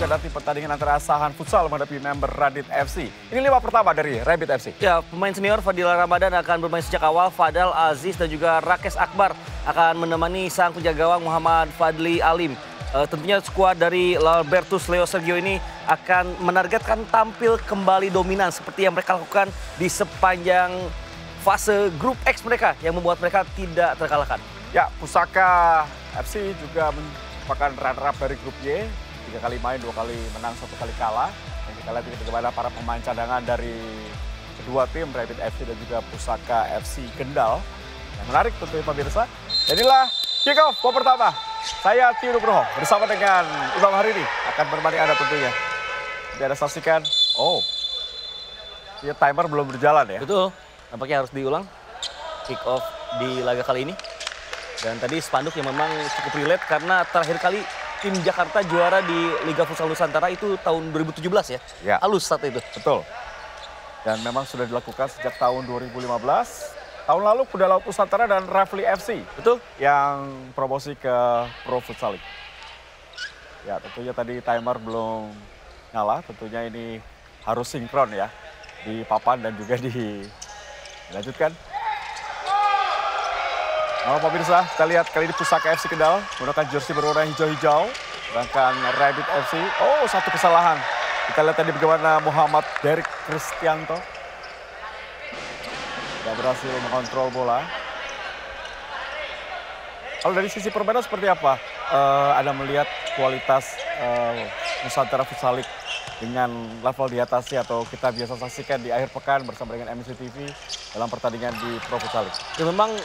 saksikan nanti pertandingan antara Asahan Futsal menghadapi member Radit FC. Ini 5 pertama dari Rabbit FC. Ya, pemain senior Fadila Ramadan akan bermain sejak awal. Fadal Aziz dan juga Rakes Akbar akan menemani sang penjaga gawang Muhammad Fadli Alim. Tentunya skuad dari Lalbertus Leo Sergio ini akan menargetkan tampil kembali dominan seperti yang mereka lakukan di sepanjang fase grup X mereka yang membuat mereka tidak terkalahkan. Ya, Pusaka FC juga merupakan runner-up dari grup Y. 3 kali main, 2 kali menang, 1 kali kalah. Dan kita lihat ini bagaimana para pemain cadangan dari kedua tim, Rabbit FC dan juga Pusaka FC Kendal. Yang menarik tentunya pemirsa. Inilah kick off babak pertama. Saya Tio Nugroho bersama dengan Imam Harini akan menemani Anda tentunya. Jadi Anda saksikan, oh, ya timer belum berjalan ya. Betul, nampaknya harus diulang kick off di laga kali ini. Dan tadi spanduk yang memang cukup relate karena terakhir kali tim Jakarta juara di Liga Futsal Nusantara itu tahun 2017 ya. Ya. Halus saat itu. Betul. Dan memang sudah dilakukan sejak tahun 2015. Tahun lalu Kuda Laut Nusantara dan Rafli FC. Betul. Yang promosi ke Pro Futsal League. Ya, tentunya tadi timer belum nyala. Tentunya ini harus sinkron ya. Di papan dan juga dilanjutkan. Halo pemirsa, kita lihat kali ini Pusaka FC Kendal menggunakan jersey berwarna hijau-hijau. Sedangkan Rabbit FC, oh satu kesalahan. Kita lihat tadi bagaimana Muhammad Derek Kristianto. Tidak berhasil mengontrol bola. Kalau dari sisi permainan seperti apa? Anda melihat kualitas Nusantara Futsal League dengan level di atasnya atau kita biasa saksikan di akhir pekan bersama dengan MNC TV dalam pertandingan di Pro Futsal League? Ya memang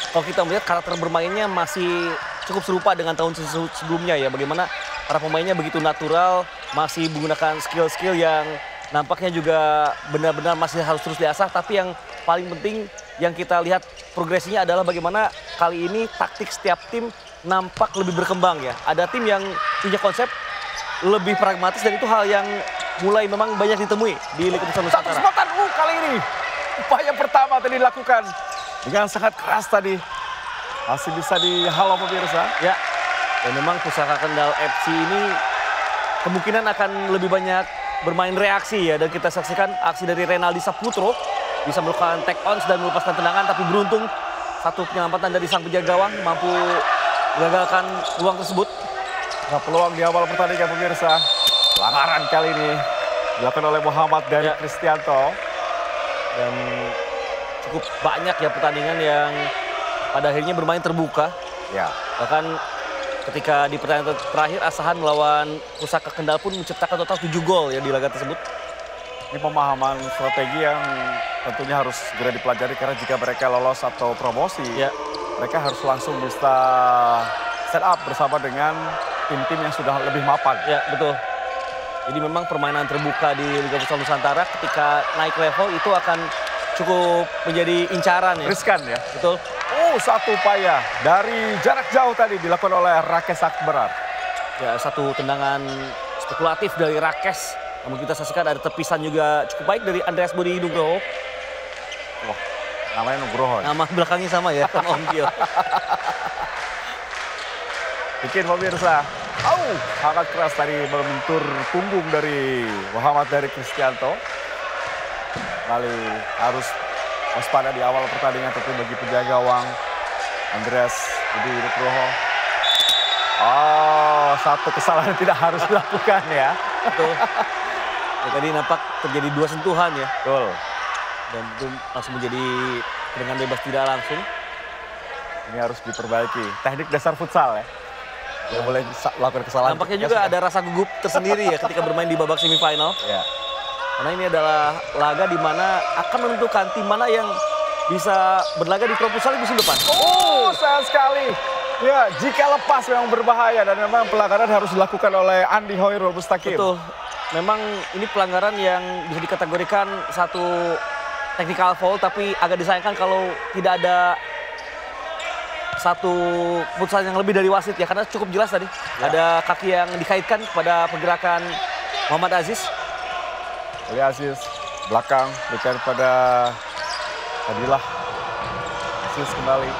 kalau kita melihat karakter bermainnya masih cukup serupa dengan tahun sebelumnya ya. Bagaimana para pemainnya begitu natural, masih menggunakan skill-skill yang nampaknya juga benar-benar masih harus terus diasah. Tapi yang paling penting yang kita lihat progresinya adalah bagaimana kali ini taktik setiap tim nampak lebih berkembang ya. Ada tim yang punya konsep lebih pragmatis dan itu hal yang mulai memang banyak ditemui di Liga Futsal Nusantara. Satu kesempatan kali ini. Upaya pertama tadi dilakukan. Dengan sangat keras tadi. Masih bisa dihalau pemirsa. Ya, dan memang Pusaka Kendal FC ini kemungkinan akan lebih banyak bermain reaksi ya. Dan kita saksikan aksi dari Renaldi Saputro. Bisa melakukan take on dan melepaskan tendangan. Tapi beruntung satu penyelamatan dari sang penjaga gawang mampu menggagalkan peluang tersebut. Nah, peluang di awal pertandingan pemirsa. Pelanggaran kali ini dilakukan oleh Muhammad dari Kristianto. Dan cukup banyak ya pertandingan yang pada akhirnya bermain terbuka. Ya. Bahkan ketika di pertandingan terakhir Asahan melawan Pusaka Kendal pun menciptakan total 7 gol ya di laga tersebut. Ini pemahaman strategi yang tentunya harus segera dipelajari karena jika mereka lolos atau promosi, ya, mereka harus langsung bisa set up bersama dengan tim-tim yang sudah lebih mapan. Ya, betul. Jadi memang permainan terbuka di Liga Futsal Nusantara ketika naik level itu akan cukup menjadi incaran ya. Riskan ya. Betul. Satu upaya dari jarak jauh tadi dilakukan oleh Rakes Akbar. Ya, satu tendangan spekulatif dari Rakes. Namun kita saksikan ada tepisan juga cukup baik dari Andreas Budi Nugroho. Wah, namanya Nugroho. Nama belakangnya sama ya, sama Om Tio. Bikin pemirsa. Sangat keras tadi membentur punggung dari Muhammad dari Kristianto. Kali harus waspada di awal pertandingan tentu bagi penjaga gawang Andreas Budi Nugroho. Satu kesalahan tidak harus dilakukan ya. Betul. Ya, tadi nampak terjadi 2 sentuhan ya. Betul. Dan itu langsung menjadi dengan bebas tidak langsung. Ini harus diperbaiki. Teknik dasar futsal ya. Tidak boleh lakukan kesalahan. Nampaknya juga ada rasa gugup tersendiri ya ketika bermain di babak semifinal. Ya. Karena ini adalah laga di mana akan menentukan tim mana yang bisa berlaga di Pro Futsal musim depan. Sayang sekali. Ya, jika lepas memang berbahaya dan memang pelanggaran harus dilakukan oleh Andi Hoirul Mustaqim. Betul. Memang ini pelanggaran yang bisa dikategorikan satu technical foul tapi agak disayangkan kalau tidak ada satu putusan yang lebih dari wasit ya karena cukup jelas tadi. Ya. Ada kaki yang dikaitkan kepada pergerakan Muhammad Aziz. Oleh Aziz belakang berikan pada Fadilah. Aziz kembali.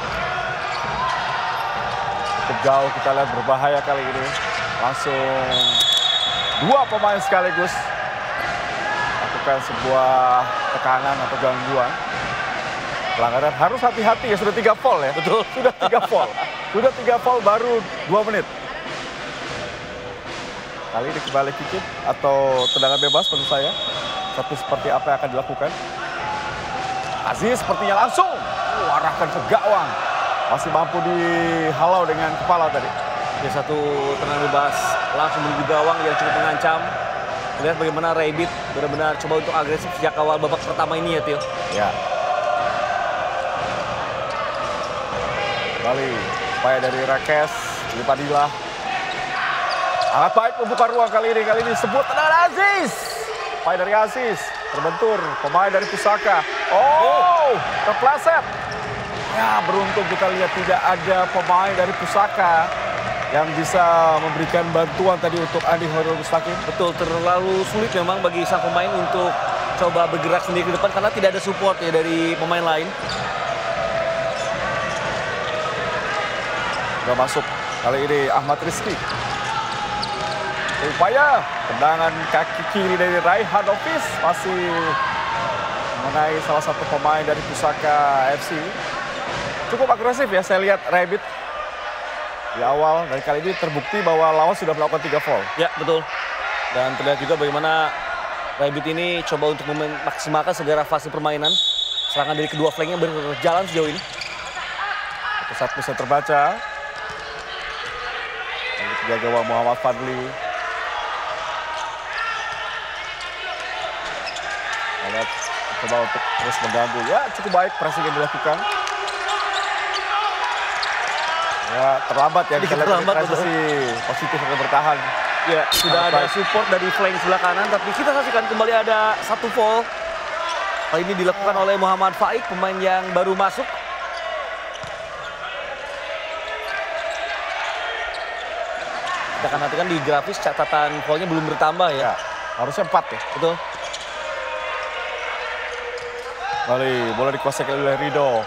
Cukup jauh kita lihat berbahaya kali ini. Langsung dua pemain sekaligus lakukan sebuah tekanan atau gangguan. Pelanggaran harus hati-hati ya, sudah 3 foul ya. Betul. Sudah 3 foul. Sudah 3 foul baru 2 menit. Kali ini kembali kick atau tendangan bebas menurut saya. Tapi seperti apa yang akan dilakukan. Aziz sepertinya langsung arahkan ke gawang. Masih mampu dihalau dengan kepala tadi. Ya, satu tendangan bebas langsung menuju gawang yang cukup mengancam. Lihat bagaimana Rabbit benar-benar coba untuk agresif sejak awal babak pertama ini ya, Tio. Ya. Kembali upaya dari Rakes, Lipadila. Sangat baik membuka ruang kali ini sebut tendangan Aziz. Upaya dari Aziz, terbentur pemain dari Pusaka. Oh, terpleset. Ya, beruntung kita lihat tidak ada pemain dari Pusaka yang bisa memberikan bantuan tadi untuk Andi Hoirul Mustaqim. Betul, terlalu sulit memang bagi sang pemain untuk coba bergerak sendiri ke depan karena tidak ada support ya dari pemain lain. Sudah masuk kali ini Ahmad Rizky. Upaya tendangan kaki kiri dari Raihan Ofis masih mengenai salah satu pemain dari Pusaka FC. Cukup agresif ya, saya lihat Rabbit di awal, dan kali ini terbukti bahwa lawan sudah melakukan 3 foul. Ya, betul. Dan terlihat juga bagaimana Rabbit ini coba untuk memaksimalkan segala fase permainan. Serangan dari kedua flanknya berjalan sejauh ini. Satu saat bisa terbaca. Lalu tiga gawang Muhammad Fadli. Lihat, coba untuk terus mengganggu. Ya, cukup baik pressing yang dilakukan. Ya, terlambat ya. Kita lihat transisi positif yang bertahan. Ya, sudah ada support dari flank sebelah kanan, tapi kita saksikan kembali ada satu foul. Hal ini dilakukan oleh Muhammad Faik, pemain yang baru masuk. Kita akan nantikan di grafis catatan foulnya belum bertambah ya. Ya, harusnya 4 ya. Betul. Kembali, bola dikuasai oleh Rido.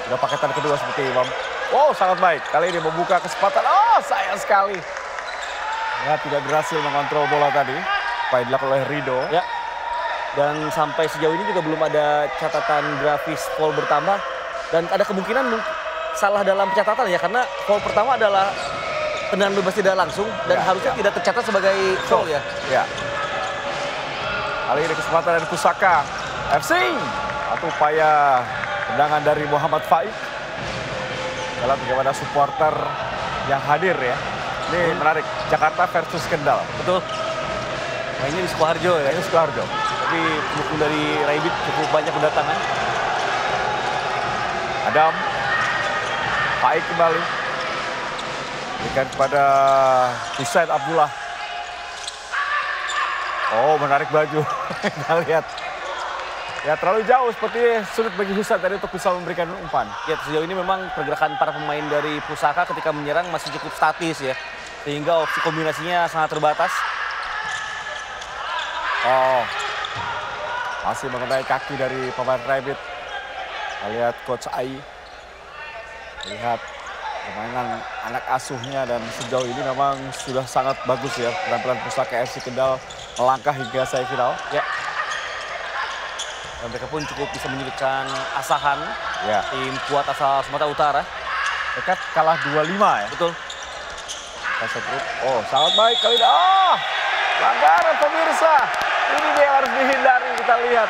Sudah paketan kedua seperti Imam. Oh, sangat baik. Kali ini membuka kesempatan. Oh, sayang sekali. Ya, tidak berhasil mengontrol bola tadi. Apa yang dilakukan oleh Rido. Ya. Dan sampai sejauh ini juga belum ada catatan grafis foul bertambah. Dan ada kemungkinan salah dalam pencatatan ya. Karena foul pertama adalah tendangan bebas tidak langsung. Dan harusnya tidak tercatat sebagai foul ya. Ya. Kali ini kesempatan dari Pusaka FC. Atau upaya tendangan dari Muhammad Faik. Dalam bagaimana supporter yang hadir ya. Ini menarik. Jakarta versus Kendal. Betul. Mainnya di Sukoharjo ya. Ini Sukoharjo. Tapi pendukung dari Rabbit cukup banyak berdatangan. Adam. Faik kembali. Berikan kepada Husain Abdullah. Oh, menarik baju. Kita lihat. Ya, terlalu jauh, seperti sulit bagi Husain tadi untuk bisa memberikan umpan. Ya, sejauh ini memang pergerakan para pemain dari Pusaka ketika menyerang masih cukup statis ya. Sehingga opsi kombinasinya sangat terbatas. Oh, masih mengenai kaki dari pemain Rabbit. Kita lihat Coach Ai. Lihat permainan anak asuhnya, dan sejauh ini memang sudah sangat bagus ya. Penampilan Pusaka FC Kendal melangkah hingga semifinal. Ya. Dan mereka pun cukup bisa menyulitkan Asahan, Ya. tim kuat asal Sumatera Utara. Mereka kalah 2-5 ya. Betul. Oh, sangat baik kali ini. Oh, pelanggaran pemirsa. Ini dia yang harus dihindari, kita lihat.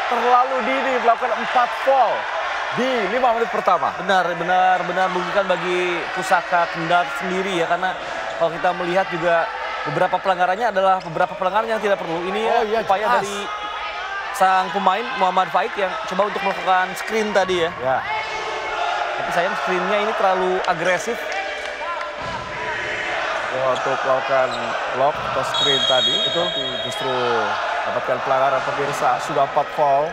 Terlalu dini melakukan 4 foul di 5 menit pertama. Benar merugikan bagi Pusaka Kendal sendiri ya. Karena kalau kita melihat juga beberapa pelanggarannya adalah beberapa pelanggaran yang tidak perlu. Ini upaya jelas dari sang pemain Muhammad Faik yang coba untuk melakukan screen tadi ya. Ya. Tapi sayang screennya ini terlalu agresif. Untuk melakukan lock atau screen tadi, itu justru dapatkan pelanggaran pemirsa. Sudah 4 foul.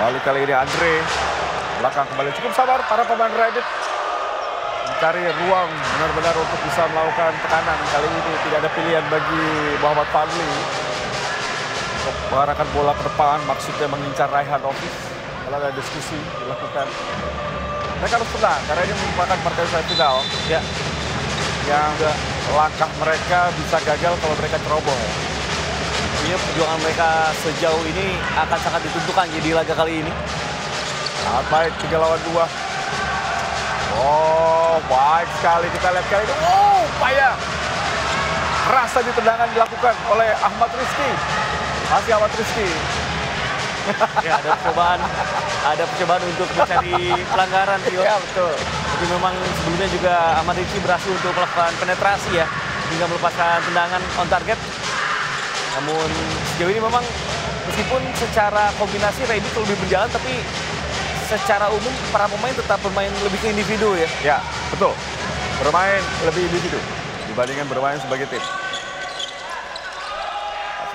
Lalu kali ini Andre belakang kembali, cukup sabar para pemain Rabbit mencari ruang benar-benar untuk bisa melakukan tekanan. Kali ini tidak ada pilihan bagi Muhammad Fadli untuk mengarahkan bola ke depan, maksudnya mengincar Raihan Ofis. Kalau ada diskusi dilakukan, mereka harus tenang karena ini merupakan partai semifinal Ya. yang langkah mereka bisa gagal kalau mereka ceroboh ya. Ini perjuangan mereka sejauh ini akan sangat ditentukan di laga kali ini. Sangat baik, 3 lawan 2. Oh, baik sekali kita lihat kali ini. Oh, upaya keras tadi tendangan dilakukan oleh Ahmad Rizky. Masih Ahmad Rizky. Ya, ada percobaan untuk mencari pelanggaran, Tio. Ya, betul. Tapi memang sebelumnya juga Ahmad Rizky berhasil untuk melakukan penetrasi ya, hingga melepaskan tendangan on target. Namun sejauh ini memang meskipun secara kombinasi Rabbit lebih berjalan, tapi secara umum para pemain tetap bermain lebih ke individu ya. Ya, betul. Bermain lebih individu dibandingkan bermain sebagai tim.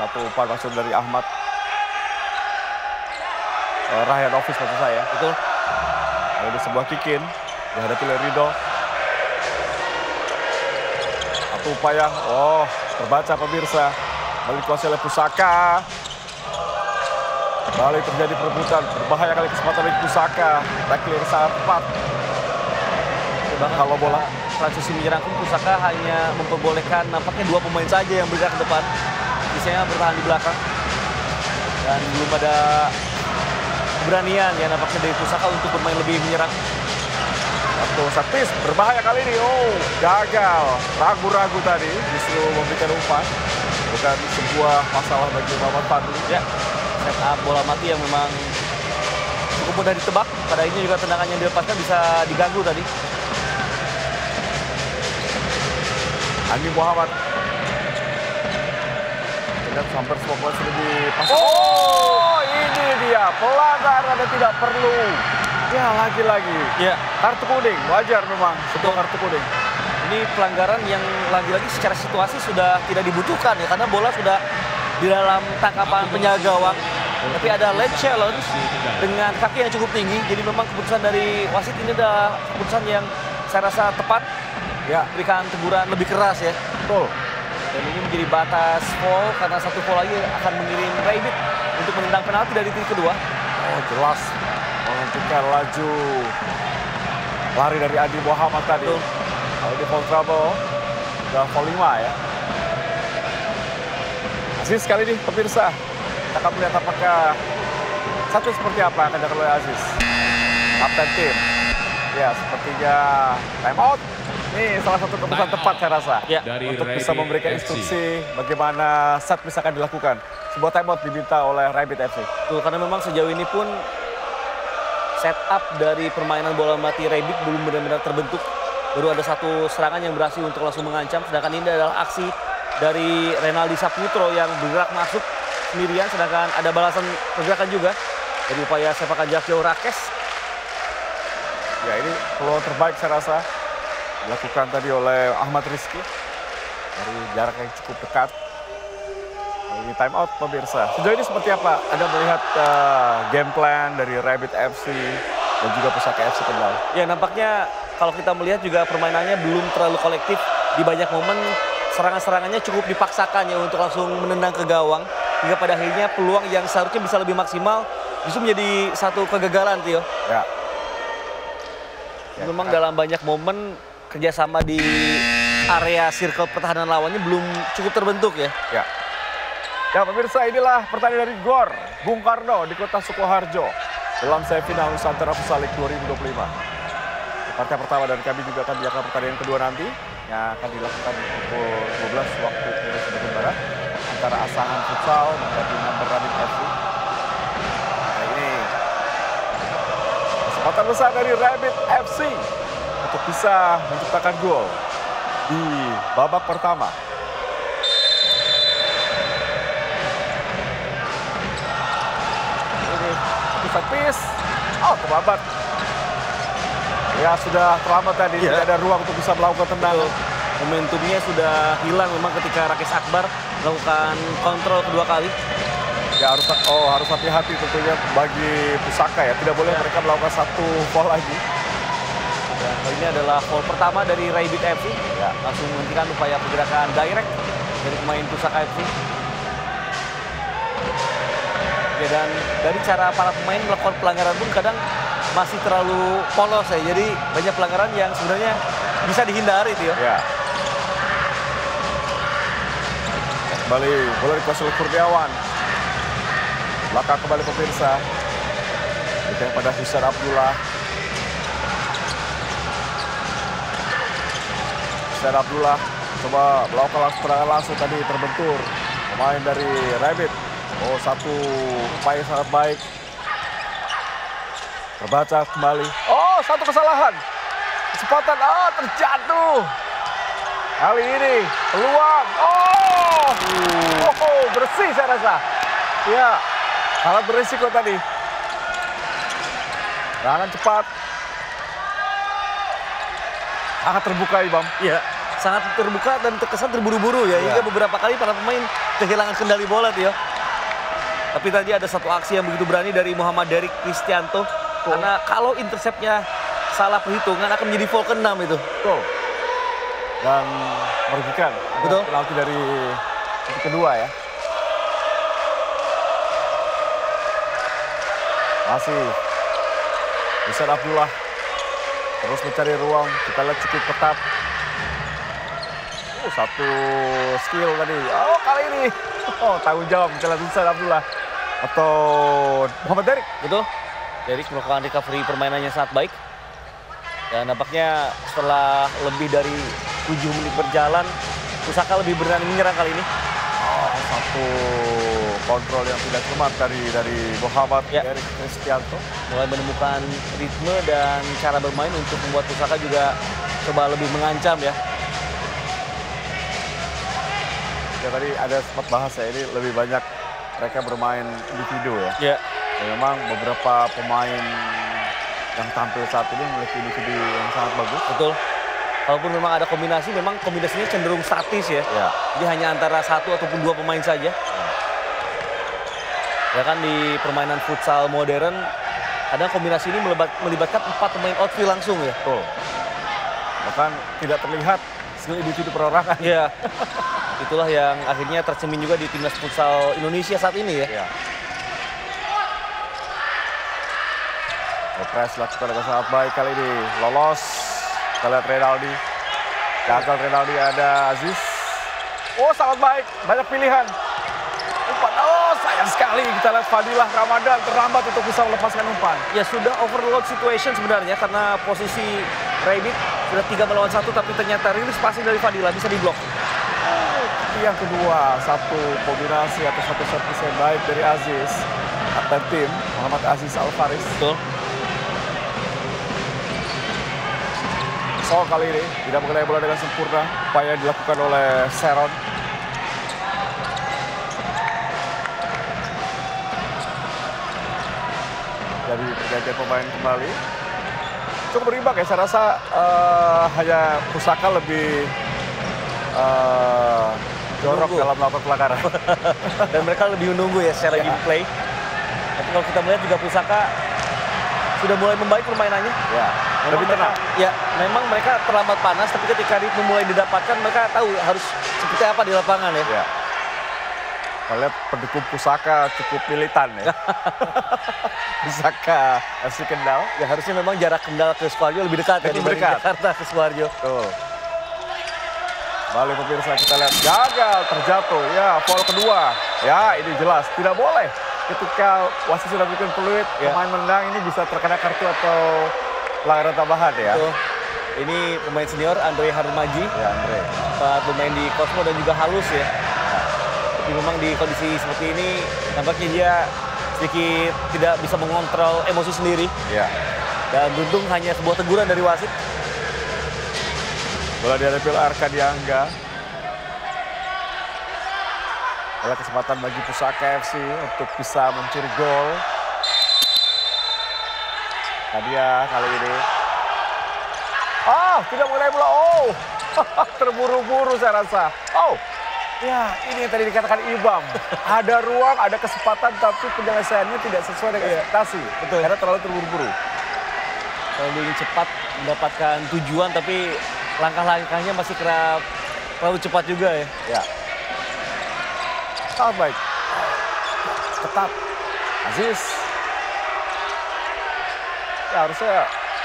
Satu umpan masuk dari Ahmad Rahyanovic maksud saya. Betul. Ada sebuah kick-in dihadapi oleh Ridho. Satu upaya, oh terbaca pemirsa. Balik kuasa oleh Pusaka. Kembali terjadi perebutan, berbahaya kali kesempatan bagi Pusaka. Tackling sangat tepat. Bahkan kalau bola transisi menyerang pun Pusaka hanya memperbolehkan nampaknya 2 pemain saja yang bergerak ke depan. Sisanya bertahan di belakang. Dan belum ada keberanian ya nampaknya dari Pusaka untuk bermain lebih menyerang. Satu set berbahaya kali ini. Oh, gagal. Ragu-ragu tadi justru memberikan umpan. Bukan sebuah masalah bagi Muhammad Fadli. Ya, set up bola mati yang memang cukup mudah ditebak. Pada ini juga tendangan yang dilepaskan bisa diganggu tadi. Andi Muhammad. Lihat hampir semua bola sudah dipasang. Oh, ini dia pelanggaran dan tidak perlu. Ya, lagi-lagi. Ya, Kartu kuning, wajar memang. Betul, kartu kuning. ini pelanggaran yang lagi-lagi secara situasi sudah tidak dibutuhkan ya, karena bola sudah di dalam tangkapan penjaga gawang. Tapi ada leg challenge dengan kaki yang cukup tinggi, jadi memang keputusan dari wasit ini adalah keputusan yang saya rasa tepat. Ya, Berikan teguran lebih keras ya. betul. Dan ini menjadi batas foul karena satu foul lagi akan mengirim Rabbit untuk menendang penalti dari titik kedua. Oh, jelas. Menghentikan laju lari dari Andi Muhammad tadi. Betul. Kalau di foul trouble, udah foul 5 ya. Aziz kali ini pemirsa, kita akan melihat apakah satu seperti apa yang akan dilakukan oleh Aziz. Kapten tim. Ya, sepertinya time out. Ini salah satu keputusan tepat saya rasa. Ya. Untuk bisa memberikan instruksi bagaimana set bisa akan dilakukan. Sebuah time out diminta oleh Rabbit FC. Tuh, karena memang sejauh ini pun setup dari permainan bola mati Rabbit belum benar-benar terbentuk. Baru ada satu serangan yang berhasil untuk langsung mengancam. Sedangkan ini adalah aksi dari Renaldi Saputro yang bergerak masuk sendirian. Sedangkan ada balasan pergerakan juga dari upaya sepakan jarak jauh Rakes. Ya, ini peluang terbaik saya rasa. Dilakukan tadi oleh Ahmad Rizky. Dari jarak yang cukup dekat. Ini time out pemirsa. Sejauh ini seperti apa? Anda melihat game plan dari Rabbit FC dan juga Pusaka FC Kendal. Ya, nampaknya kalau kita melihat juga permainannya belum terlalu kolektif. Di banyak momen serangan-serangannya cukup dipaksakan ya untuk langsung menendang ke gawang. Hingga pada akhirnya peluang yang seharusnya bisa lebih maksimal justru menjadi satu kegagalan, Tio. Ya. Memang dalam banyak momen kerjasama di area circle pertahanan lawannya belum cukup terbentuk ya. Ya. Ya pemirsa, inilah pertandingan dari GOR Bung Karno di kota Sukoharjo dalam semifinal Nusantara Futsal League 2025. Partai pertama dan kami juga akan dilakukan pertandingan kedua nanti yang akan dilakukan pukul 12 waktu Indonesia bagian Barat antara Asahan Futsal menghadapi Number Rabbit FC. Nah, ini kesempatan besar dari Rabbit FC untuk bisa menciptakan gol di babak pertama. Set piece, oh terlambat. Ya sudah terlambat tadi, tidak ada ruang untuk bisa melakukan tendangan. Momentumnya sudah hilang memang ketika Rakes Akbar melakukan kontrol kedua kali. Ya harus hati-hati tentunya bagi Pusaka ya, tidak boleh mereka melakukan satu foul lagi. Dan ini adalah foul pertama dari Rabbit FC. Ya, langsung menghentikan upaya pergerakan direct dari pemain Pusaka FC. Ya, dan dari cara para pemain melakukan pelanggaran pun kadang masih terlalu polos ya. Jadi banyak pelanggaran yang sebenarnya bisa dihindari, Tio. Ya. Kembali bola dikuasai oleh Kurniawan. Belakang kembali pemirsa. Berikan pada Husain Abdullah. Husain Abdullah coba melakukan serangan langsung tadi terbentur. Pemain dari Rabbit. Oh, satu upaya sangat baik. Terbaca kembali. Oh, satu kesalahan. Kesempatan, terjatuh. Kali ini peluang. Oh, bersih saya rasa. Ya, sangat berisiko tadi. Serangan cepat. Sangat terbuka, Ibam. Iya, sangat terbuka dan terkesan terburu-buru ya. Hingga beberapa kali para pemain kehilangan kendali bola tuh ya. Tapi tadi ada satu aksi yang begitu berani dari Muhammad Derik Kristianto. Karena kalau interceptnya salah perhitungan akan menjadi foul ke-6 itu. Tuh. Dan merugikan. Betul. Penalti dari titik kedua ya. Masih Husain Abdullah terus mencari ruang. Kita lihat cukup ketat. Satu skill tadi. Oh, kali ini. Tanggung jawab kita lihat Husain Abdullah atau Muhammad Derik. Betul. Derik melakukan recovery permainannya sangat baik. Dan nampaknya setelah lebih dari 7 menit berjalan, Pusaka lebih berani menyerang kali ini. Satu kontrol yang tidak cermat dari Muhammad Derik Kristianto. Mulai menemukan ritme dan cara bermain untuk membuat Pusaka juga coba lebih mengancam ya. Ya tadi ada sempat bahas ya, ini lebih banyak mereka bermain individu ya. Iya. Dan memang beberapa pemain yang tampil saat ini memiliki individu yang sangat bagus. Betul. Walaupun memang ada kombinasi, memang kombinasinya cenderung statis ya. Jadi hanya antara 1 ataupun 2 pemain saja. Ya kan di permainan futsal modern, kadang kombinasi ini melibatkan 4 pemain outfield langsung ya. Betul. Bahkan tidak terlihat skill individu perorangan. Iya. Itulah yang akhirnya tercermin juga di timnas futsal Indonesia saat ini ya. Iya. Press dilakukan dengan sangat baik kali ini. Lolos. Kita lihat Renaldi. Gagal Renaldi, ada Aziz. Oh, sangat baik. Banyak pilihan. Umpan. Oh, sayang sekali. Kita lihat Fadilah Ramadan terlambat untuk bisa melepaskan umpan. Ya sudah overload situation sebenarnya karena posisi Rabbit sudah 3 melawan 1 tapi ternyata rilis passing dari Fadilah bisa diblok. Yang kedua, satu kombinasi atau satu service yang baik dari Aziz. Kapten tim Muhammad Aziz Alfaris. Betul. So kali ini tidak mengenai bola dengan sempurna. Upaya dilakukan oleh Seron. Jadi pergantian pemain kembali. Cukup berimbang ya, saya rasa hanya Pusaka lebih jorok dalam melakukan pelanggaran. Dan mereka lebih menunggu ya secara gameplay. Tapi kalau kita melihat juga Pusaka sudah mulai membaik permainannya. Ya, lebih tenang. Ya, memang mereka terlambat panas, tapi ketika ritme mulai didapatkan, mereka tahu harus seperti apa di lapangan ya. Ya. Kita lihat pendukung Pusaka cukup militan ya. Pusaka FC Kendal. Ya harusnya memang jarak Kendal ke Sukoharjo lebih dekat ya dibanding Jakarta ke Sukoharjo. Tuh. Balik pemirsa, kita lihat gagal terjatuh. Ya, foul kedua. Ya, ini jelas tidak boleh. Ketika wasit sudah bikin peluit, pemain menendang ini bisa terkena kartu atau pelanggaran tambahan ya. Tuh. Ini pemain senior Andre Harmaji. Ya, Andre. Sempat bermain di Cosmo dan juga halus ya. Tapi memang di kondisi seperti ini nampaknya dia sedikit tidak bisa mengontrol emosi sendiri. Ya. Dan beruntung hanya sebuah teguran dari wasit. Bola dihadapi oleh Arkadiangga. Ada kesempatan bagi Pusaka FC untuk bisa mencuri gol. Nadia kali ini. Tidak mengenai bola. Terburu-buru saya rasa. Ya, ini yang tadi dikatakan Ibam. Ada ruang, ada kesempatan, tapi penyelesaiannya tidak sesuai dengan ekspektasi. Betul. Karena terlalu terburu-buru. Terlalu ingin cepat mendapatkan tujuan, tapi langkah-langkahnya masih kerap terlalu cepat juga ya. Ya. Sangat baik. Ketat. Aziz. Ya, harusnya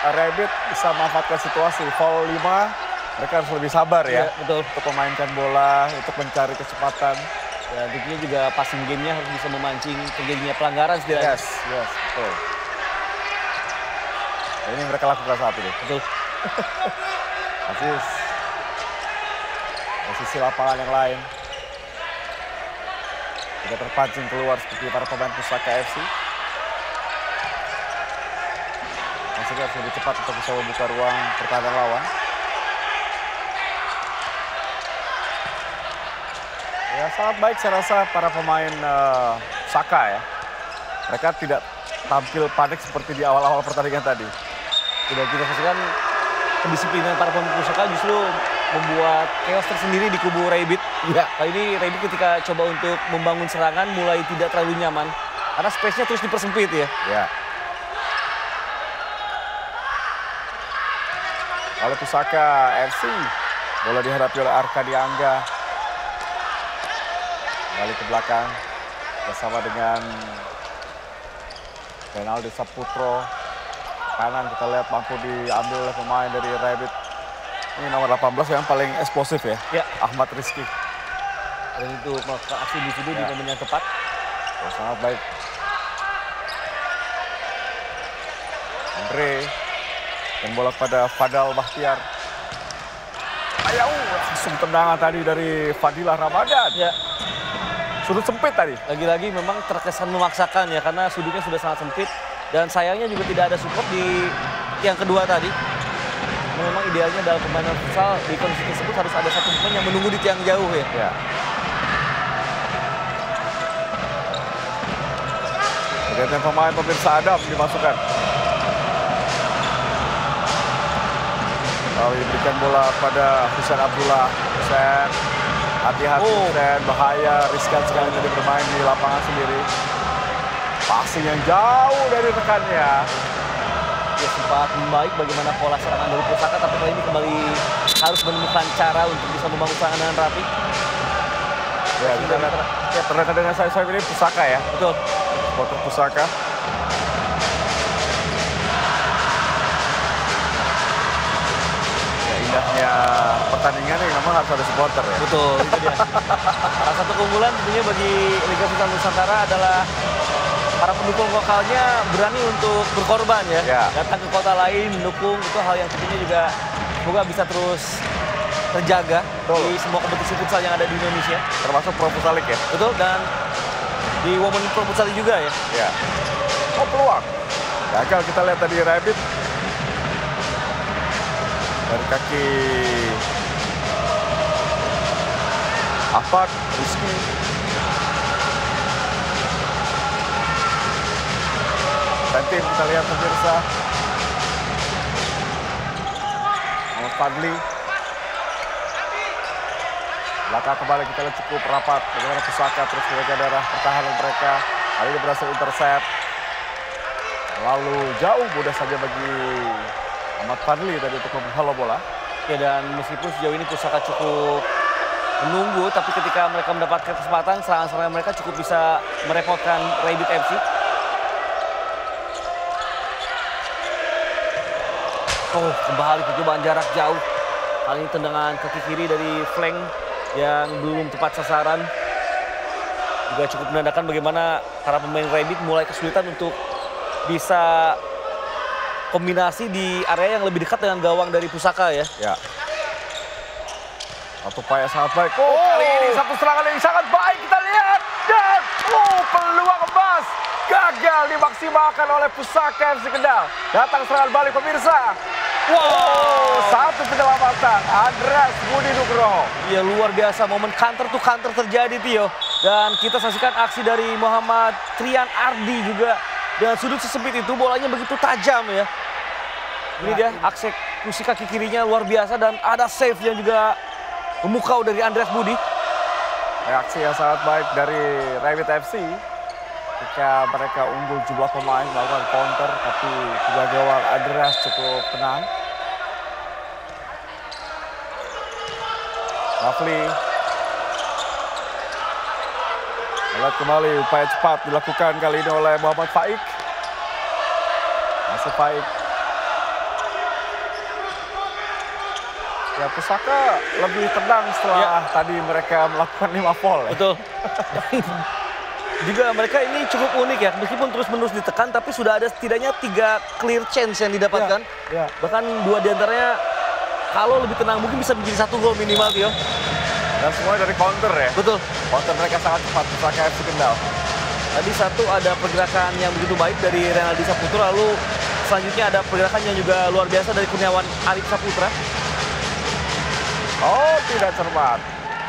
Rabbit bisa memanfaatkan situasi. Foul 5. Mereka harus lebih sabar ya, betul. Untuk memainkan bola, untuk mencari kecepatan. Dan tentunya juga passing game-nya harus bisa memancing terjadinya pelanggaran setidaknya. Yes, betul. Ini mereka lakukan saat ini. Betul. Aziz. Posisi lapangan yang lain. Tidak terpancing keluar seperti para pemain Pusaka FC. Masih harus lebih cepat untuk bisa membuka ruang pertahanan lawan. Ya sangat baik saya rasa para pemain Saka ya. Mereka tidak tampil panik seperti di awal-awal pertandingan tadi. Tidak kita saksikan kedisiplinan para pemain Pusaka justru membuat chaos tersendiri di kubu Rabbit. Ya. Kali ini Rabbit ketika coba untuk membangun serangan mulai tidak terlalu nyaman. Karena space-nya terus dipersempit ya. Ya. Oleh Pusaka FC, bola dihadapi oleh Arkadia Angga. Kembali ke belakang bersama dengan Renaldi Saputro. Kanan kita lihat mampu diambil oleh pemain dari Rabbit. Ini nomor 18 yang paling eksplosif ya, Ya. Ahmad Rizky. Dan itu melakukan aksi individu di momen yang tepat. Oh, sangat baik. Andre dan bola pada Fadal Bahtiar. Ayo, langsung tendangan tadi dari Fadilah Ramadan. Ya. Sudut sempit tadi. Lagi-lagi memang terkesan memaksakan ya karena sudutnya sudah sangat sempit dan sayangnya juga tidak ada support di yang kedua tadi. Memang idealnya dalam permainan futsal di kondisi tersebut harus ada satu pemain yang menunggu di tiang jauh ya. Ya. Pergantian pemain pemirsa Adam dimasukkan. Lalu diberikan bola pada Husain Abdullah. Husain, hati-hati Husain, bahaya, riskan sekali tadi bermain di lapangan sendiri. Passing yang jauh dari rekannya. Ya sempat membaik bagaimana pola serangan dari Pusaka tapi kali ini kembali harus menemukan cara untuk bisa membangun serangan dengan rapi. Ya, kita lihat ya, terdekat dengan saya ini Pusaka ya. Betul. Supporter Pusaka. Ya, indahnya pertandingan ini memang harus ada supporter ya. Betul, itu dia. Salah satu keunggulan tentunya bagi Liga Futsal Nusantara adalah para pendukung lokalnya berani untuk berkorban ya. Datang ke kota lain, mendukung, itu hal yang tentunya juga semoga bisa terus terjaga di semua kompetisi futsal yang ada di Indonesia. Termasuk Pro Futsal League ya? Betul, dan di Women Pro Futsal juga ya. Ya. Oh peluang. Gagal kita lihat tadi Rabbit. Dari kaki Ahmad Rizky. Tim kita lihat pemirsa. Muhammad Fadli. Belakang kembali kita lihat cukup rapat. Bagaimana Pusaka terus menjaga darah pertahanan mereka. Kali ini berhasil intercept. Lalu jauh mudah saja bagi Muhammad Fadli tadi untuk menghalau bola. Ya dan meskipun sejauh ini Pusaka cukup menunggu, tapi ketika mereka mendapatkan kesempatan, serangan-serangan mereka cukup bisa merepotkan Rabbit FC. Oh, kembali percobaan jarak jauh. Kali ini tendangan kaki kiri dari flank yang belum tepat sasaran. Juga cukup menandakan bagaimana para pemain Rabbit mulai kesulitan untuk bisa kombinasi di area yang lebih dekat dengan gawang dari Pusaka ya. Ya. Satu upaya sangat baik. Oh, kali ini satu serangan yang sangat baik kita lihat. Dan peluang emas gagal dimaksimalkan oleh Pusaka FC Kendal. Datang serangan balik pemirsa. Wow, satu penyelamatan Andreas Budi Nugroho. Iya luar biasa, momen counter to counter terjadi Tio. Dan kita saksikan aksi dari Muhammad Trian Ardi juga. Dengan sudut sesempit itu bolanya begitu tajam ya. Ini dia eksekusi kaki kirinya luar biasa dan ada save yang juga memukau dari Andreas Budi. Reaksi yang sangat baik dari Rabbit FC. Ketika mereka unggul jumlah pemain melakukan counter, tapi penjaga gawang Andreas cukup tenang. Rafli. Lihat kembali upaya cepat dilakukan kali ini oleh Muhammad Faik. Masih Faik. Ya, Pusaka lebih tenang setelah tadi mereka melakukan 5 foul ya. Betul. Juga mereka ini cukup unik ya, meskipun terus-menerus ditekan, tapi sudah ada setidaknya 3 clear chance yang didapatkan. Ya. Bahkan 2 diantaranya kalau lebih tenang mungkin bisa menjadi 1 gol minimal, Tio. Dan semuanya dari counter ya. Betul. Counter mereka sangat cepat, Pusaka FC Kendal. Tadi satu ada pergerakan yang begitu baik dari Renaldi Saputra, lalu selanjutnya ada pergerakan yang juga luar biasa dari Kurniawan Arif Saputra. Oh, tidak cermat.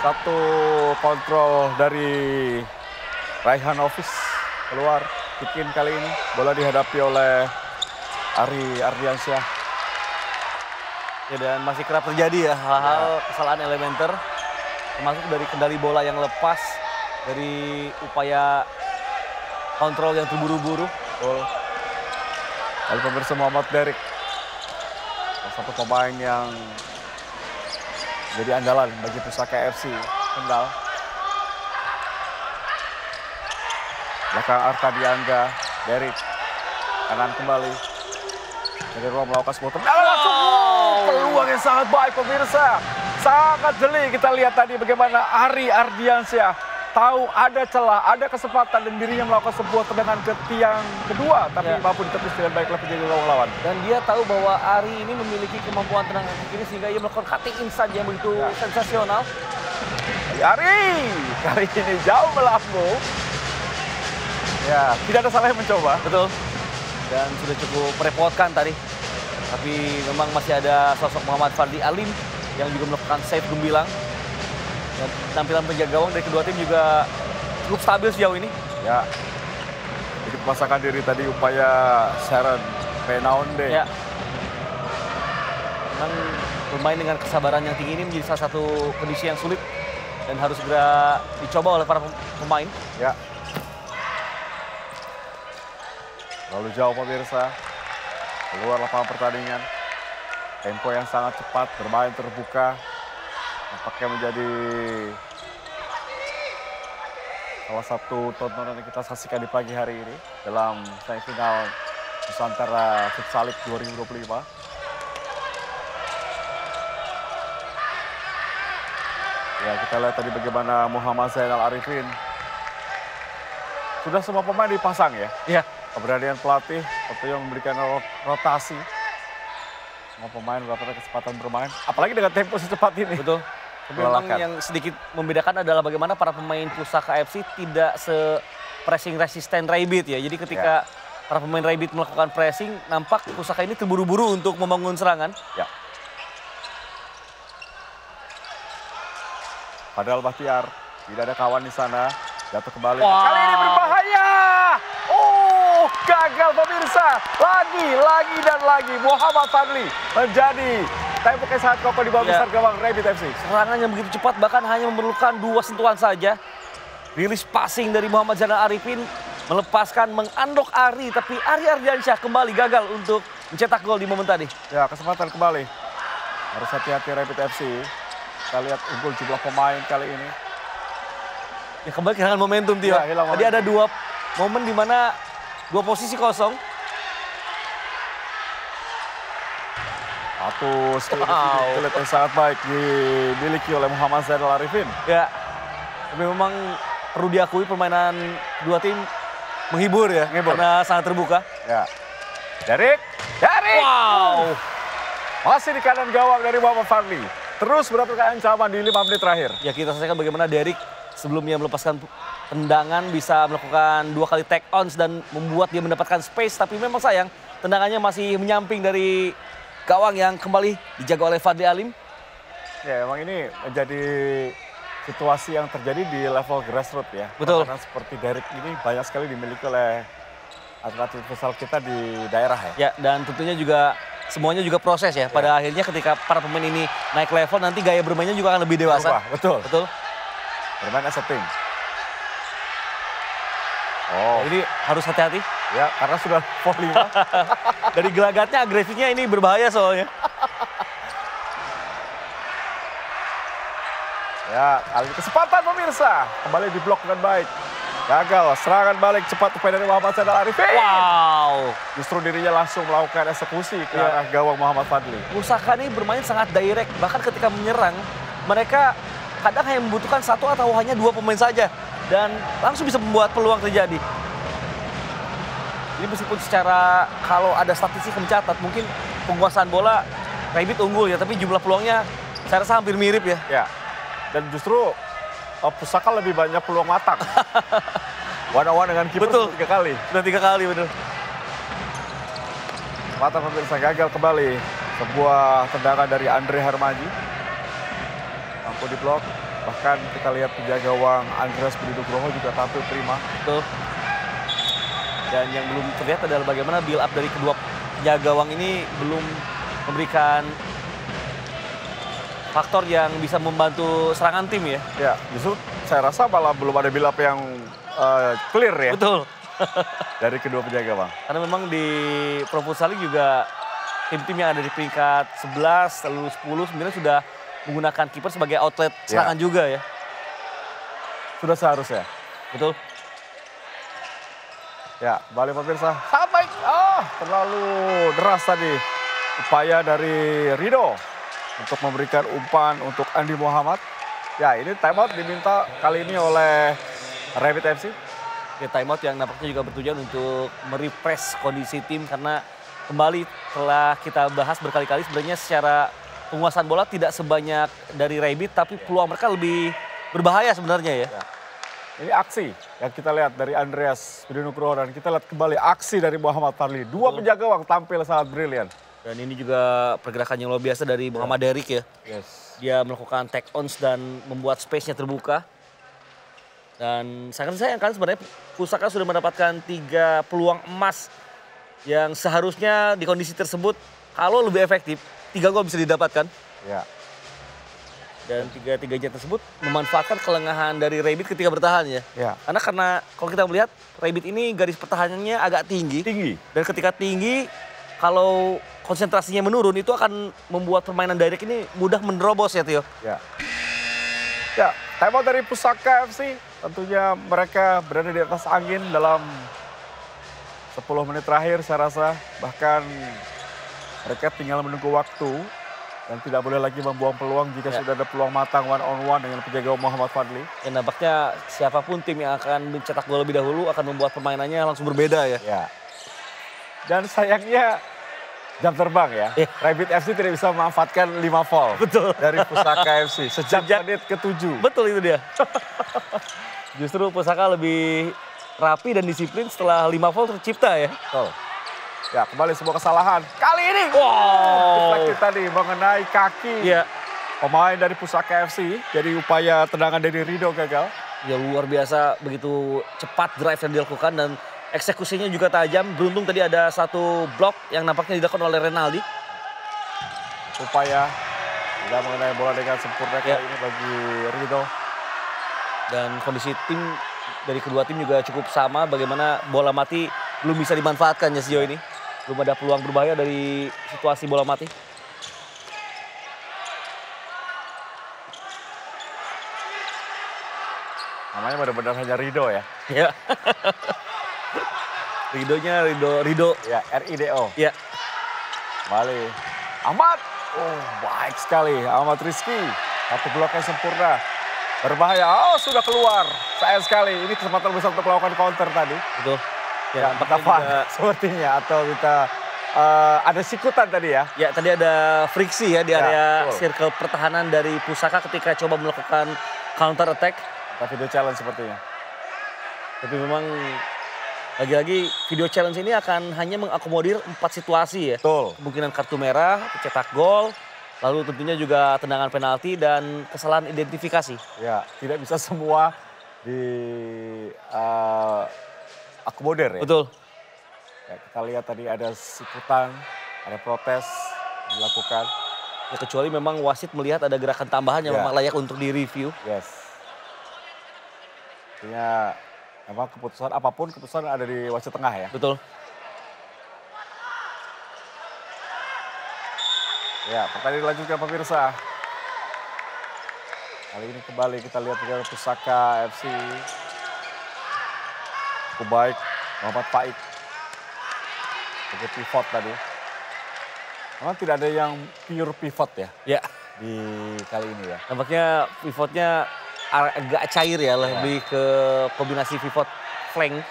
Satu kontrol dari Raihanovic keluar. Kikin kali ini. Bola dihadapi oleh Ari Ardiansyah. Ya, dan masih kerap terjadi ya hal-hal kesalahan elementer. Termasuk dari kendali bola yang lepas, dari upaya kontrol yang terburu-buru. Lalu pemirsa Muhammad Derek. Salah satu pemain yang jadi andalan bagi Pusaka FC Kendal. Belakang Arta Diangga, Derek. Kanan kembali. Dari ruang melakukan sebuah tendangan langsung. Peluang yang sangat baik pemirsa. Sangat jeli kita lihat tadi bagaimana Ari Ardiansyah tahu ada celah, ada kesempatan dan dirinya melakukan sebuah tendangan ke tiang kedua. Tapi mampu ditepis dengan baik oleh penjaga gawang lawan. Dan dia tahu bahwa Ari ini memiliki kemampuan tendangan ke kiri sehingga ia melakukan cutting inside yang begitu sensasional. Ari kali ini jauh melambung. Ya, tidak ada salahnya mencoba. Betul. Dan sudah cukup merepotkan tadi. Tapi memang masih ada sosok Muhammad Fardi Alim yang juga melakukan save gemilang. Dan tampilan penjaga gawang dari kedua tim juga cukup stabil sejauh ini. Ya. Jadi memasangkan diri tadi upaya Sharon Penaonde. Ya. Memang bermain dengan kesabaran yang tinggi ini menjadi salah satu kondisi yang sulit dan harus segera dicoba oleh para pemain. Ya. Lalu jauh pemirsa. Keluar lapangan pertandingan. Tempo yang sangat cepat, bermain terbuka. Nampaknya menjadi salah satu tontonan yang kita saksikan di pagi hari ini dalam semifinal Nusantara Futsal League 2025. Ya, kita lihat tadi bagaimana Muhammad Zainal Arifin. Sudah semua pemain dipasang ya. Iya. Keberanian pelatih tentunya memberikan rotasi. Semua pemain mendapatkan kesempatan bermain. Apalagi dengan tempo secepat ini. Betul. Tapi memang yang sedikit membedakan adalah bagaimana para pemain Pusaka FC tidak se-pressing resisten Rabbit ya. Jadi ketika para pemain Rabbit melakukan pressing, nampak Pusaka ini terburu-buru untuk membangun serangan. Ya. Padahal Bahtiar, tidak ada kawan di sana. Jatuh kembali. Wow. Kali ini berbahaya. Oh, gagal pemirsa. Lagi dan lagi. Muhammad Fadli menjadi tembok yang sangat kokoh di bawah besar gawang Rabbit FC. Serangan yang begitu cepat bahkan hanya memerlukan 2 sentuhan saja. Rilis passing dari Muhammad Zainal Arifin melepaskan mengandok Ari, tapi Ari Ardiansyah kembali gagal untuk mencetak gol di momen tadi. Ya, kesempatan kembali. Harus hati-hati Rabbit FC. Kita lihat unggul jumlah pemain kali ini. Ya, kembali kehilangan momentum, Tio. Ya, tadi ada 2 momen di mana 2 posisi kosong. Satu skill yang sangat baik dimiliki oleh Muhammad Zainal Arifin. Ya, tapi memang perlu diakui permainan dua tim menghibur ya, karena sangat terbuka. Ya, Derek. Wow, masih di kanan gawang dari Muhammad Fadli. Terus mendapatkan ancaman di 5 menit terakhir. Ya, kita saksikan bagaimana Derek sebelumnya melepaskan tendangan bisa melakukan 2 kali take ons dan membuat dia mendapatkan space. Tapi memang sayang tendangannya masih menyamping dari gawang yang kembali dijaga oleh Fadli Alim. Ya, emang ini menjadi situasi yang terjadi di level grassroots ya. Betul. Karena seperti Derek ini banyak sekali dimiliki oleh atlet futsal kita di daerah ya. Ya, dan tentunya juga semuanya juga proses ya. Pada akhirnya ketika para pemain ini naik level nanti gaya bermainnya juga akan lebih dewasa. Betul. Betul. Bermain as a team. Oh, ini harus hati-hati. Ya, karena sudah foul 5. Dari gelagatnya, agresifnya ini berbahaya soalnya. Ya, kali ini kesempatan pemirsa. Kembali diblok dengan baik. Gagal, serangan balik cepat upaya dari Muhammad Zainal Arifin. Wow. Justru dirinya langsung melakukan eksekusi ke arah gawang Muhammad Fadli. Pusaka ini bermain sangat direct, bahkan ketika menyerang, mereka kadang hanya membutuhkan satu atau hanya dua pemain saja. Dan langsung bisa membuat peluang terjadi. Ini meskipun secara kalau ada statistik yang mencatat, mungkin penguasaan bola Rabbit unggul ya, tapi jumlah peluangnya saya rasa hampir mirip ya. Ya, dan justru Pusaka lebih banyak peluang matang. One-on-one dengan kiper Betul. 3 kali. Sudah 3 kali betul. Mata pemirsa gagal kembali. Sebuah tendangan dari Andre Hermanji. Mampu diblok. Bahkan kita lihat penjaga gawang Andreas Budi Nugroho juga tampil prima. Betul. Dan yang belum terlihat adalah bagaimana build up dari kedua penjaga gawang ini belum memberikan faktor yang bisa membantu serangan tim ya. Ya, justru saya rasa malah belum ada build up yang clear ya. Betul. Dari kedua penjaga gawang. Karena memang di Pro Futsal League juga tim-tim yang ada di peringkat 11, lalu 10, 9 sudah menggunakan kiper sebagai outlet serangan juga ya. Sudah seharusnya. Betul. Ya, balik pemirsa. Sangat baik. Terlalu deras tadi. Upaya dari Rido untuk memberikan umpan untuk Andi Muhammad. Ya, ini timeout diminta kali ini oleh Rabbit FC. Ya, timeout yang nampaknya juga bertujuan untuk merefresh kondisi tim karena kembali telah kita bahas berkali-kali sebenarnya secara penguasaan bola tidak sebanyak dari Rabbit tapi peluang mereka lebih berbahaya sebenarnya ya. Ini aksi yang kita lihat dari Andreas Budi Nugroho dan kita lihat kembali aksi dari Muhammad Fadli. Dua penjaga gawang tampil sangat brilian. Dan ini juga pergerakan yang luar biasa dari Muhammad Derik ya. Yes. Dia melakukan take ons dan membuat space-nya terbuka. Dan sangat sayangkan sebenarnya Pusaka sudah mendapatkan 3 peluang emas yang seharusnya di kondisi tersebut kalau lebih efektif 3 gol bisa didapatkan. Ya. Dan 3-3-nya tersebut memanfaatkan kelengahan dari Rabbit ketika bertahan ya. Ya. Karena kalau kita melihat Rabbit ini garis pertahanannya agak tinggi. Dan ketika tinggi kalau konsentrasinya menurun itu akan membuat permainan direct ini mudah menerobos ya Tio. Ya. Ya, timeout dari Pusaka FC. Tentunya mereka berada di atas angin dalam 10 menit terakhir saya rasa. Bahkan mereka tinggal menunggu waktu. Dan tidak boleh lagi membuang peluang jika sudah ada peluang matang one-on-one dengan penjaga Muhammad Fadli. Ya nampaknya siapapun tim yang akan mencetak gol lebih dahulu akan membuat permainannya langsung berbeda ya. Ya. Dan sayangnya jam terbang ya. Rabbit FC tidak bisa memanfaatkan 5 foul. Betul. Dari Pusaka FC sejak menit ke-7. Betul itu dia. Justru Pusaka lebih rapi dan disiplin setelah 5 foul tercipta ya. Betul. Ya, kembali sebuah kesalahan. Kali ini, defleksi tadi mengenai kaki pemain dari Pusaka FC. Jadi upaya tendangan dari Rido gagal. Ya luar biasa, begitu cepat drive yang dilakukan dan eksekusinya juga tajam. Beruntung tadi ada satu blok yang nampaknya dilakukan oleh Renaldi. Upaya tidak mengenai bola dengan sempurna kali ini bagi Rido. Dan kondisi tim dari kedua tim juga cukup sama. Bagaimana bola mati belum bisa dimanfaatkan ya sejauh ini. Belum ada peluang berbahaya dari situasi bola mati. Namanya benar-benar hanya Rido ya. Ya. Rido. Ya, R-I-D-O. Ya. Kembali. Ahmad. Oh, baik sekali. Ahmad Rizky. Satu blok yang sempurna. Berbahaya. Oh, sudah keluar. Sayang sekali. Ini kesempatan besar untuk melakukan counter tadi. Betul. Ya, betapa sepertinya atau kita ada sikutan tadi ya. Ya, tadi ada friksi ya di area circle pertahanan dari Pusaka ketika coba melakukan counter attack. Tapi video challenge sepertinya. Tapi memang lagi-lagi video challenge ini akan hanya mengakomodir 4 situasi ya. Betul. Kemungkinan kartu merah, cetak gol, lalu tentunya juga tendangan penalti dan kesalahan identifikasi. Ya, tidak bisa semua di akomodir ya. Betul. Ya, kita lihat tadi ada sikutan, ada protes dilakukan. Ya, kecuali memang wasit melihat ada gerakan tambahan yang memang layak untuk direview. Yes. Artinya memang keputusan apapun keputusan ada di wasit tengah ya. Betul. Ya, pertandingan dilanjutkan pemirsa. Kali ini kembali kita lihat juga Pusaka FC. cukup baik. Muhammad Faik sebagai pivot tadi. Memang tidak ada yang pure pivot ya Ya, di kali ini ya. nampaknya pivotnya agak cair ya, lebih ke kombinasi pivot flank.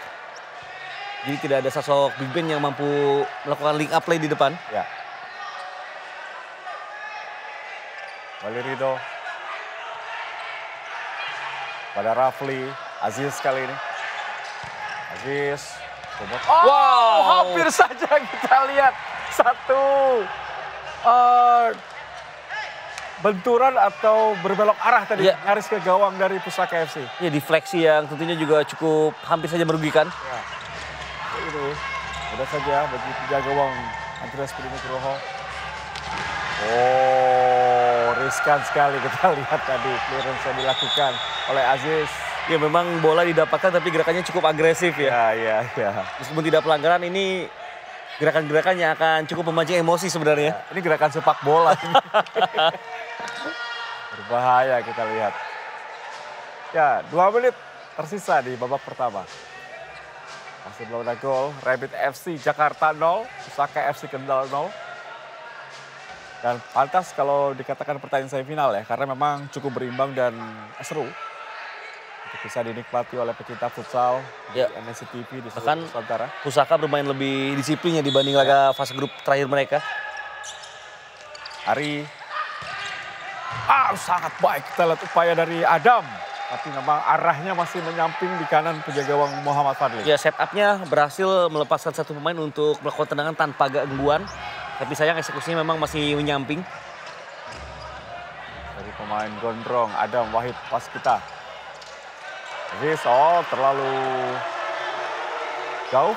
Jadi tidak ada sosok big man yang mampu melakukan link up play di depan. Ya. Valerido. Pada Rafli. Aziz kali ini. Aziz. Wow, hampir saja kita lihat satu benturan atau berbelok arah tadi. Nyaris ke gawang dari Pusaka FC. Ya, defleksi yang tentunya juga cukup hampir saja merugikan. Ya. Ini mudah saja bagi penjaga gawang Andreas Nugroho. Oh, riskan sekali kita lihat tadi clearance yang dilakukan oleh Aziz. Ya, memang bola didapatkan tapi gerakannya cukup agresif ya. Ya. Meskipun tidak pelanggaran, ini gerakan-gerakan yang akan cukup memancing emosi sebenarnya. Ya, ini gerakan sepak bola. Berbahaya kita lihat. Ya, 2 menit tersisa di babak pertama. Masih belum ada gol. Rabbit FC Jakarta 0, Pusaka FC Kendal 0. Dan pantas kalau dikatakan pertandingan semifinal ya, karena memang cukup berimbang dan seru. Untuk bisa dinikmati oleh pecinta futsal di NSC TV di seluruh Nusantara. Pusaka bermain lebih disiplin ya dibanding laga fase grup terakhir mereka. Ari. Sangat baik kita lihat upaya dari Adam. Tapi memang arahnya masih menyamping di kanan penjaga gawang Muhammad Fadli. Ya, setupnya berhasil melepaskan satu pemain untuk melakukan tendangan tanpa gangguan. Tapi sayang eksekusinya memang masih menyamping. Dari pemain gondrong Adam Wahid pas kita. Aziz, terlalu jauh.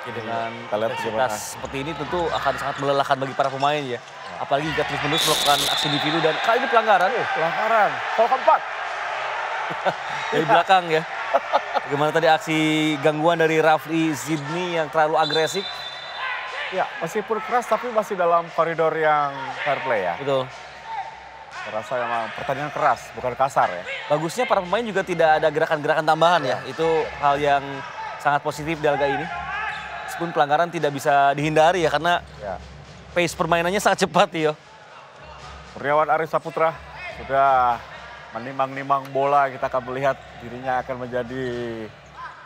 Ya, dengan intensitas seperti ini tentu akan sangat melelahkan bagi para pemain ya. Apalagi jika terus-menerus melakukan aksi individu dan kali ini pelanggaran. Pelanggaran, foul keempat. Dari belakang ya. Bagaimana tadi aksi gangguan dari Rafli Zidni yang terlalu agresif. Ya, meskipun keras tapi masih dalam koridor yang fair play ya. Betul. Saya rasa memang pertandingan keras, bukan kasar ya. Bagusnya para pemain juga tidak ada gerakan-gerakan tambahan ya. Itu hal yang sangat positif di laga ini. Meskipun pelanggaran tidak bisa dihindari ya karena pace permainannya sangat cepat ya. Kurniawan Arif Saputra sudah menimang-nimang bola. Kita akan melihat dirinya akan menjadi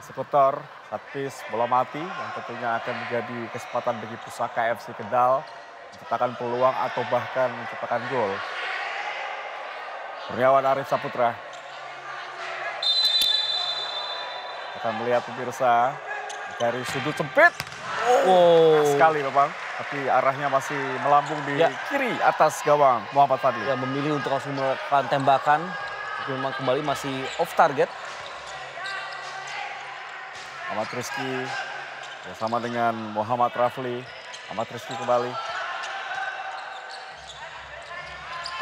eksekutor satpis bola mati yang tentunya akan menjadi kesempatan bagi Pusaka FC Kendal menciptakan peluang atau bahkan menciptakan gol. Kurniawan Arif Saputra akan melihat pemirsa dari sudut sempit. Sekali memang, tapi arahnya masih melambung di kiri atas gawang Muhammad Fadli. Ya, memilih untuk langsung melakukan tembakan, tapi memang kembali masih off target. Ahmad Rizky bersama dengan Muhammad Rafli. Ahmad Rizky kembali.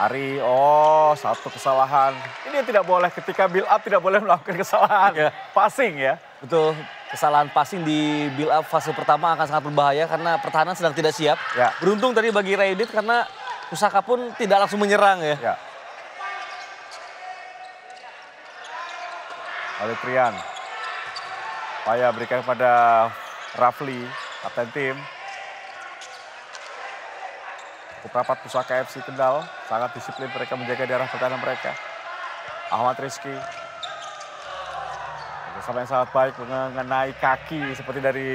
Ari, satu kesalahan. Ini yang tidak boleh ketika build up tidak boleh melakukan kesalahan. Passing ya. Betul, kesalahan passing di build up fase pertama akan sangat berbahaya karena pertahanan sedang tidak siap. Beruntung tadi bagi Raidit karena Pusaka pun tidak langsung menyerang ya. Oleh Trian. Upaya berikan kepada Rafli, kapten tim. Cukup rapat Pusaka FC Kendal, sangat disiplin mereka menjaga daerah pertahanan mereka. Ahmad Rizky. Bersama yang sangat baik mengenai kaki seperti dari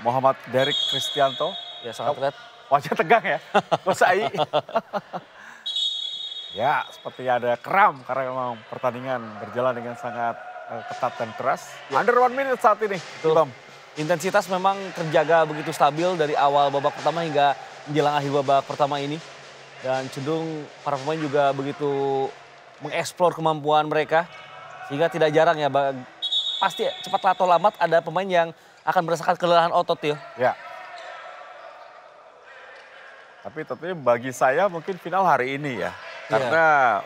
Muhammad Derek Kristianto. Ya, sangat terlihat. Wajah tegang ya, Kosai. Ya, seperti ada kram karena memang pertandingan berjalan dengan sangat ketat dan keras. Under 1 minute saat ini. Intensitas memang terjaga begitu stabil dari awal babak pertama hingga menjelang akhir babak pertama ini. Dan cenderung para pemain juga begitu mengeksplor kemampuan mereka. Sehingga tidak jarang ya, pasti cepat atau lambat ada pemain yang akan merasakan kelelahan otot ya. Tapi tentunya bagi saya mungkin final hari ini ya. Karena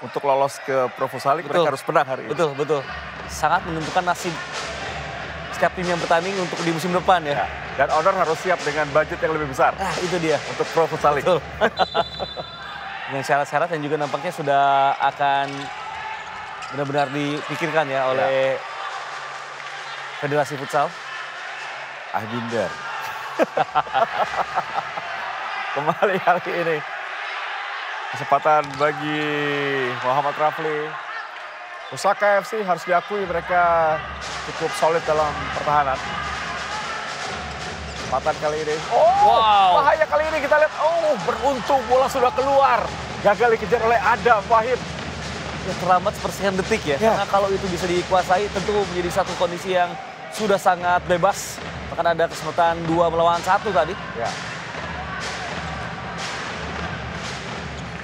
untuk lolos ke Pro Futsal League mereka harus menang hari ini. Betul. Sangat menentukan nasib setiap tim yang bertanding untuk di musim depan ya. Dan owner harus siap dengan budget yang lebih besar. Itu dia. Untuk Pro Futsal League. Betul. Dengan syarat-syarat yang juga nampaknya sudah akan benar-benar dipikirkan ya oleh Federasi Futsal. Binder. Kembali kali ini. Kesempatan bagi Muhammad Rafli. Pusaka FC harus diakui mereka cukup solid dalam pertahanan. Kesempatan kali ini. Wow. Bahaya kali ini kita lihat. Beruntung bola sudah keluar. Gagal dikejar oleh Adam Wahid. Ya, terlambat sepersekian detik ya. Karena kalau itu bisa dikuasai tentu menjadi satu kondisi yang sudah sangat bebas. Bahkan ada kesempatan 2 melawan 1 tadi. Ya.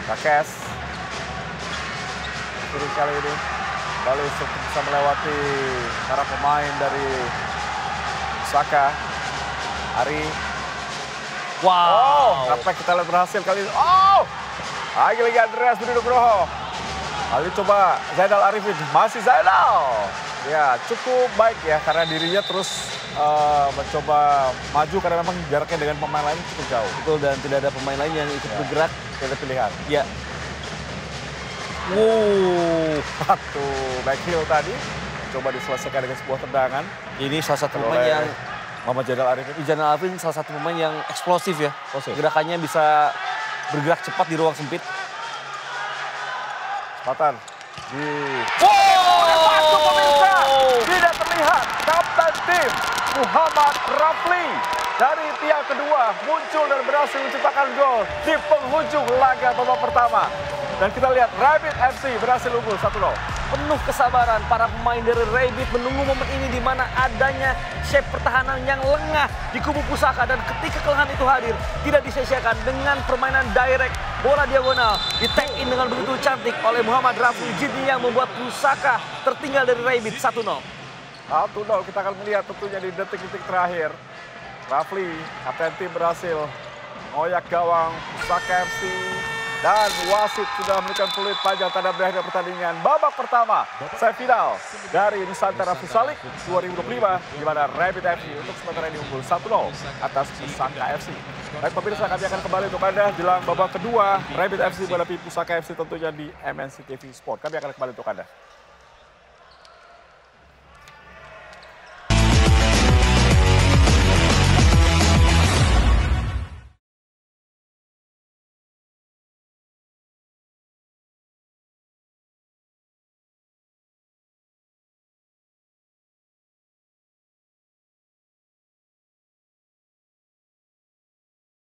Rakes. Kiri kali ini. Kembali bisa melewati para pemain dari Saka. Ari. Wow. Nampaknya kita lihat berhasil kali ini. Lagi-lagi Andreas Budi Nugroho. Kali coba Zainal Arifin. Masih Zainal. Ya, cukup baik ya karena dirinya terus mencoba maju karena memang jaraknya dengan pemain lain cukup jauh. Betul, dan tidak ada pemain lain yang ikut bergerak. Tidak ada pilihan. Ya. Satu back heel tadi. Coba diselesaikan dengan sebuah tendangan. Ini salah satu pemain yang Muhammad Zainal Arifin. Zainal Arifin salah satu pemain yang eksplosif ya. Eksplosif. Gerakannya bisa bergerak cepat di ruang sempit. Kesempatan di... Wow! Pemirsa, tidak terlihat kapten tim Muhammad Rafli dari tiang kedua muncul dan berhasil menciptakan gol di penghujung laga babak pertama. Dan kita lihat Rabbit FC berhasil unggul 1-0. Penuh kesabaran para pemain dari Rabbit menunggu momen ini di mana adanya shape pertahanan yang lengah di kubu Pusaka, dan ketika kelemahan itu hadir tidak disia-siakan dengan permainan direct, bola diagonal di tag in dengan begitu cantik oleh Muhammad Rafli Jidni yang membuat Pusaka tertinggal dari Rabbit 1-0. 1-0 kita akan melihat tentunya di detik-detik terakhir. Rafli, kapten tim, berhasil mengoyak gawang Pusaka FC. Dan wasit sudah memberikan peluit panjang tanda berakhir pertandingan babak pertama semifinal dari Nusantara Futsal League 2025 di mana Rabbit FC untuk sementara ini unggul 1-0 atas Pusaka FC. Baik pemirsa, kami akan kembali untuk Anda jelang babak kedua Rabbit FC menghadapi Pusaka FC tentunya di MNC TV Sport. Kami akan kembali untuk Anda.